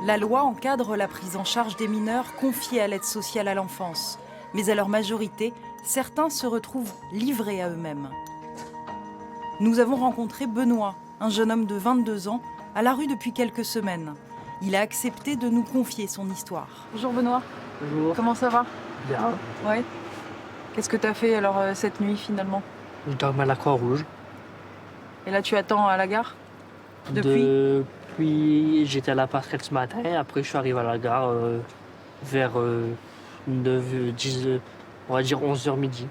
La loi encadre la prise en charge des mineurs confiés à l'aide sociale à l'enfance. Mais à leur majorité, certains se retrouvent livrés à eux-mêmes. Nous avons rencontré Benoît, un jeune homme de 22 ans, à la rue depuis quelques semaines. Il a accepté de nous confier son histoire. Bonjour Benoît. Bonjour. Comment ça va? Bien. Ouais. Qu'est-ce que tu as fait alors cette nuit finalement? Je dormais à la Croix-Rouge. Et là tu attends à la gare? Depuis, j'étais à la passerelle ce matin. Après, je suis arrivé à la gare vers 9, 10, on va dire 11h midi.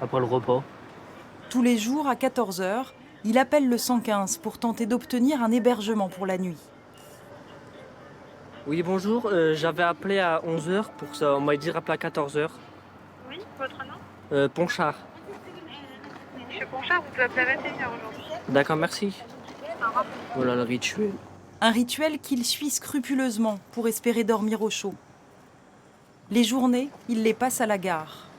Après le repas. Tous les jours à 14 h, il appelle le 115 pour tenter d'obtenir un hébergement pour la nuit. Oui, bonjour. J'avais appelé à 11h pour ça. On m'a dit de rappeler à 14h. Oui, votre nom? Ponchard. Monsieur Conchard, vous pouvez appeler à 21h aujourd'hui. D'accord, merci. Au revoir. Voilà le rituel. Un rituel qu'il suit scrupuleusement pour espérer dormir au chaud. Les journées, il les passe à la gare.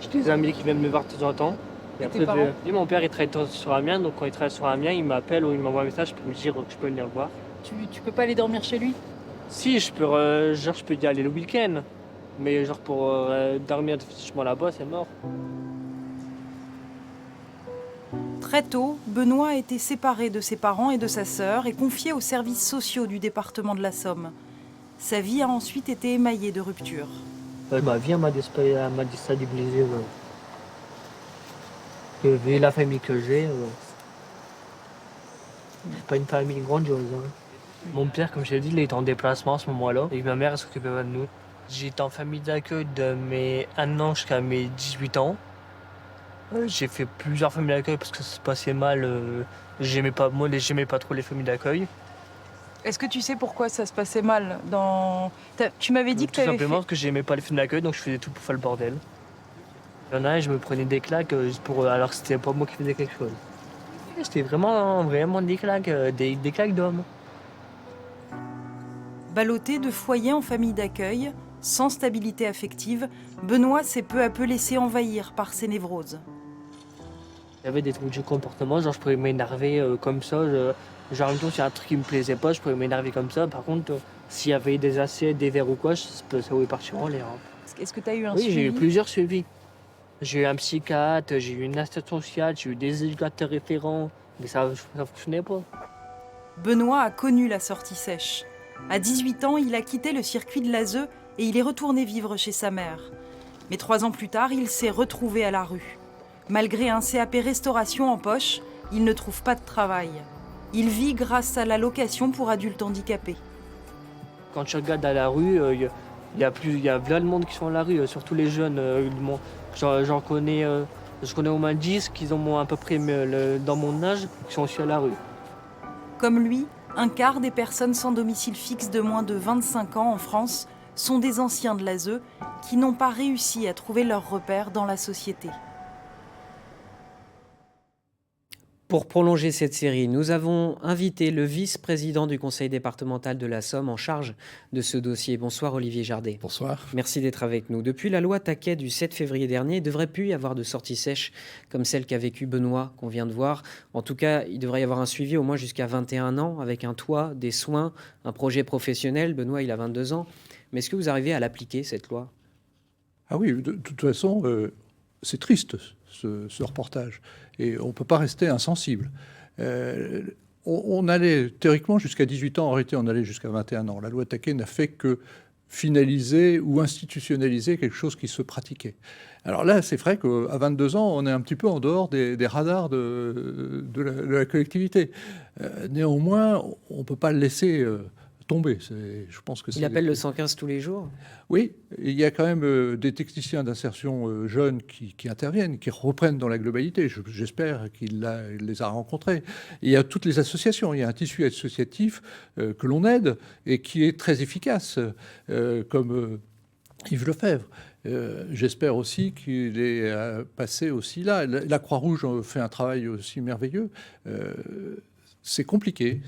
J'ai des amis qui viennent me voir de temps en temps. Et tes parents? oui, mon père il travaille sur Amiens, donc quand il travaille sur Amiens, il m'appelle ou il m'envoie un message pour me dire que je peux venir le voir. Tu peux pas aller dormir chez lui? Si, je peux, je peux y aller le week-end. Mais genre pour dormir définitivement là-bas, c'est mort. Très tôt, Benoît a été séparé de ses parents et de sa sœur et confié aux services sociaux du département de la Somme. Sa vie a ensuite été émaillée de ruptures. Ma vie elle m'a déstabilisé. Vu la famille que j'ai, c'est pas une famille grandiose. Hein. Mon père, comme je l'ai dit, il était en déplacement à ce moment-là. Et ma mère, elle s'occupait pas de nous. J'étais en famille d'accueil de mes 1 an jusqu'à mes 18 ans. J'ai fait plusieurs familles d'accueil parce que ça se passait mal. J'aimais pas trop les familles d'accueil. Est-ce que tu sais pourquoi ça se passait mal Tu m'avais dit que tu Tout avais simplement parce que j'aimais pas les familles d'accueil, donc je faisais tout pour faire le bordel. Il y en a un, je me prenais des claques alors que c'était pas moi qui faisais quelque chose. C'était vraiment des claques, des claques d'hommes. Ballotté de foyer en famille d'accueil, sans stabilité affective, Benoît s'est peu à peu laissé envahir par ses névroses. J'avais des trucs de comportement, genre je pouvais m'énerver comme ça. Genre en même temps, s'il y a un truc qui me plaisait pas, je pouvais m'énerver comme ça. Par contre, s'il y avait des assiettes, des verres ou quoi, ça pouvait partir en l'air. Hein. Est-ce que tu as eu un Oui, suivi? j'ai eu plusieurs suivis. J'ai eu un psychiatre, j'ai eu une assistante sociale, j'ai eu des éducateurs référents, mais ça fonctionnait pas. Benoît a connu la sortie sèche. À 18 ans, il a quitté le circuit de l'ASE et il est retourné vivre chez sa mère. Mais 3 ans plus tard, il s'est retrouvé à la rue. Malgré un CAP restauration en poche, il ne trouve pas de travail. Il vit grâce à l'allocation pour adultes handicapés. Quand tu regardes à la rue, il y a plein de monde qui sont à la rue, surtout les jeunes. J'en connais, je connais au moins 10 qui ont à peu près dans mon âge, qui sont aussi à la rue. Comme lui, un quart des personnes sans domicile fixe de moins de 25 ans en France sont des anciens de l'ASE qui n'ont pas réussi à trouver leur repère dans la société. Pour prolonger cette série, nous avons invité le vice-président du conseil départemental de la Somme en charge de ce dossier. Bonsoir Olivier Jardet. Bonsoir. Merci d'être avec nous. Depuis la loi Taquet du 7 février dernier, il ne devrait plus y avoir de sortie sèche comme celle qu'a vécue Benoît, qu'on vient de voir. En tout cas, il devrait y avoir un suivi au moins jusqu'à 21 ans avec un toit, des soins, un projet professionnel. Benoît, il a 22 ans. Mais est-ce que vous arrivez à l'appliquer, cette loi ? Ah oui, de toute façon, c'est triste ce reportage. Et on ne peut pas rester insensible. On allait théoriquement jusqu'à 18 ans, en réalité on allait jusqu'à 21 ans. La loi Taquet n'a fait que finaliser ou institutionnaliser quelque chose qui se pratiquait. Alors là, c'est vrai qu'à 22 ans, on est un petit peu en dehors des radars de la collectivité. Néanmoins, on ne peut pas le laisser tomber. Je pense que Il appelle le 115 tous les jours ? Oui, il y a quand même des techniciens d'insertion jeunes qui interviennent, qui reprennent dans la globalité. J'espère qu'il les a rencontrés. Il y a toutes les associations. Il y a un tissu associatif que l'on aide et qui est très efficace, comme Yves Lefebvre. J'espère aussi qu'il est passé aussi là. La Croix-Rouge fait un travail aussi merveilleux. C'est compliqué,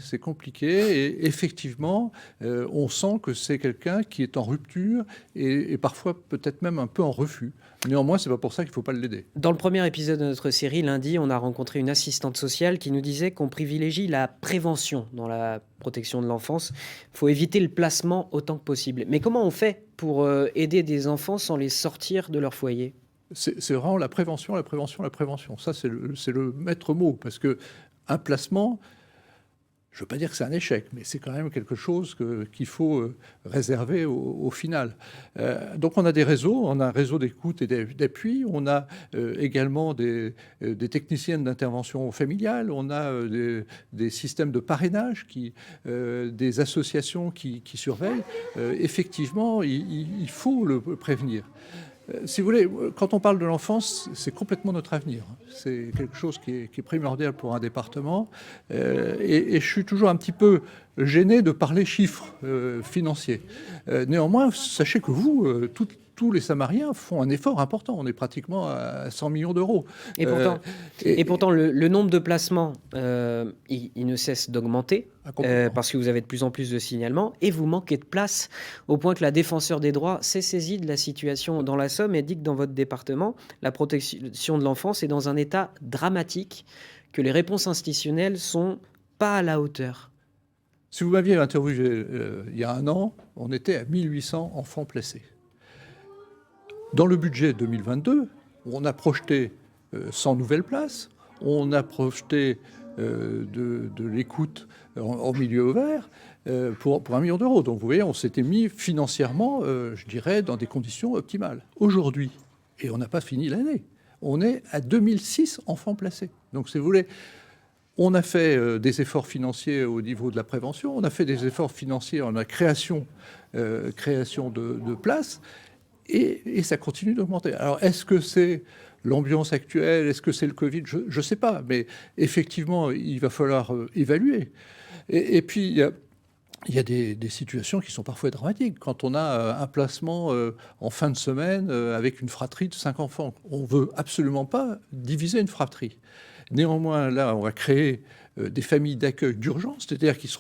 et effectivement, on sent que c'est quelqu'un qui est en rupture et parfois peut-être même un peu en refus. Néanmoins, c'est pas pour ça qu'il ne faut pas l'aider. Dans le premier épisode de notre série, lundi, on a rencontré une assistante sociale qui nous disait qu'on privilégie la prévention dans la protection de l'enfance. Il faut éviter le placement autant que possible. Mais comment on fait pour aider des enfants sans les sortir de leur foyer ? C'est vraiment la prévention. Ça, c'est le maître mot, parce qu'un placement, je ne veux pas dire que c'est un échec, mais c'est quand même quelque chose qu'il faut réserver au final. Donc on a des réseaux, on a un réseau d'écoute et d'appui, on a également des techniciennes d'intervention familiale, on a des systèmes de parrainage, des associations qui surveillent. Effectivement, il faut le prévenir. Si vous voulez, quand on parle de l'enfance, c'est complètement notre avenir. C'est quelque chose qui est primordial pour un département. Et je suis toujours un petit peu gêné de parler chiffres financiers. Néanmoins, sachez que vous, tous les Samariens font un effort important. On est pratiquement à 100 millions d'euros. Et pourtant, le nombre de placements, il ne cesse d'augmenter parce que vous avez de plus en plus de signalements et vous manquez de place, au point que la défenseure des droits s'est saisie de la situation dans la Somme et dit que dans votre département, la protection de l'enfance est dans un état dramatique, que les réponses institutionnelles sont pas à la hauteur. Si vous m'aviez interviewé il y a un an, on était à 1800 enfants placés. Dans le budget 2022, on a projeté 100 nouvelles places, on a projeté de l'écoute en milieu ouvert pour 1 million d'euros. Donc vous voyez, on s'était mis financièrement, je dirais, dans des conditions optimales. Aujourd'hui, et on n'a pas fini l'année, on est à 2006 enfants placés. Donc si vous voulez, on a fait des efforts financiers au niveau de la prévention, on a fait des efforts financiers en la création de places, et ça continue d'augmenter. Alors, est-ce que c'est l'ambiance actuelle? Est-ce que c'est le Covid? Je ne sais pas. Mais effectivement, il va falloir évaluer. Et puis, il y a des situations qui sont parfois dramatiques. Quand on a un placement en fin de semaine avec une fratrie de 5 enfants, on ne veut absolument pas diviser une fratrie. Néanmoins, là, on va créer des familles d'accueil d'urgence, c'est-à-dire qui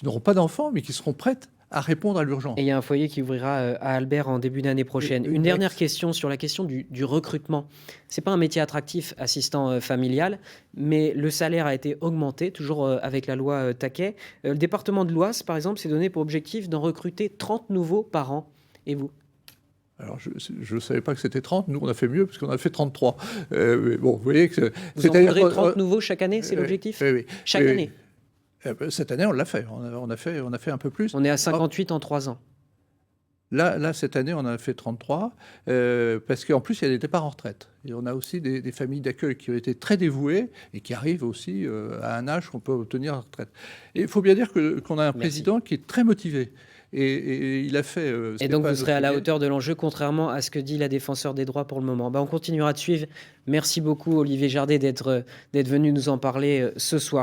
n'auront pas d'enfants, mais qui seront prêtes à répondre à l'urgence. Et il y a un foyer qui ouvrira à Albert en début d'année prochaine. Une dernière question sur la question du recrutement. Ce n'est pas un métier attractif, assistant familial, mais le salaire a été augmenté, toujours avec la loi Taquet. Le département de l'Oise, par exemple, s'est donné pour objectif d'en recruter 30 nouveaux par an. Et vous ? Alors, je ne savais pas que c'était 30. Nous, on a fait mieux, puisqu'on a fait 33. Mais bon, vous voyez que... Vous en voudrez 30 nouveaux chaque année, c'est l'objectif ? Oui. Chaque année. Cette année, on l'a fait. On a fait un peu plus. On est à 58 en 3 ans. Là, cette année, on en a fait 33, parce qu'en plus, il y a des départs en retraite. Et on a aussi des familles d'accueil qui ont été très dévouées et qui arrivent aussi à un âge qu'on peut obtenir la retraite. Et il faut bien dire qu'on a un président qui est très motivé. Et il a fait... et donc, vous serez à la hauteur de l'enjeu, contrairement à ce que dit la défenseure des droits pour le moment. On continuera de suivre. Merci beaucoup, Olivier Jardet, d'être venu nous en parler ce soir.